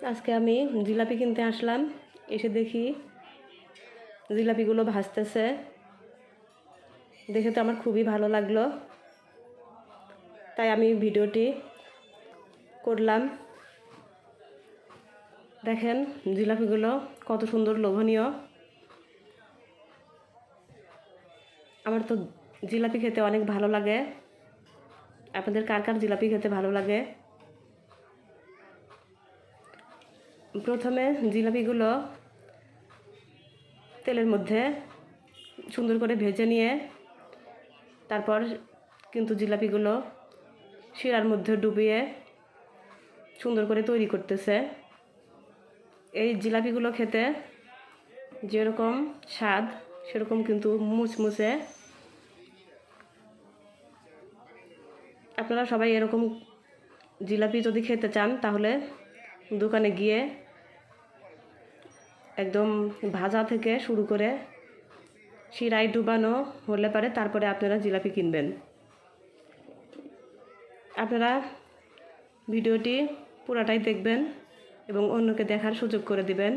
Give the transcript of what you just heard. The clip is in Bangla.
আজকে আমি জিলাপি কিনতে আসলাম। এসে দেখি জিলাপিগুলো ভাজতেছে, দেখে তো আমার খুবই ভালো লাগলো, তাই আমি ভিডিওটি করলাম। দেখেন জিলাপিগুলো কত সুন্দর, লোভনীয়। আমার তো জিলাপি খেতে অনেক ভালো লাগে। আপনাদের কার কার জিলাপি খেতে ভালো লাগে? প্রথমে জিলাপিগুলো তেলের মধ্যে সুন্দর করে ভেজে নিয়ে তারপর কিন্তু জিলাপিগুলো শিরার মধ্যে ডুবিয়ে সুন্দর করে তৈরি করতেছে। এই জিলাপিগুলো খেতে যেরকম স্বাদ সেরকম কিন্তু মুচমুচে। আপনারা সবাই এরকম জিলাপি যদি খেতে চান তাহলে দোকানে গিয়ে একদম ভাজা থেকে শুরু করে শিরায় ডুবানো হলে পারে তারপরে আপনারা জিলাপি কিনবেন। আপনারা ভিডিওটি পুরাটাই দেখবেন এবং অন্যকে দেখার সুযোগ করে দিবেন।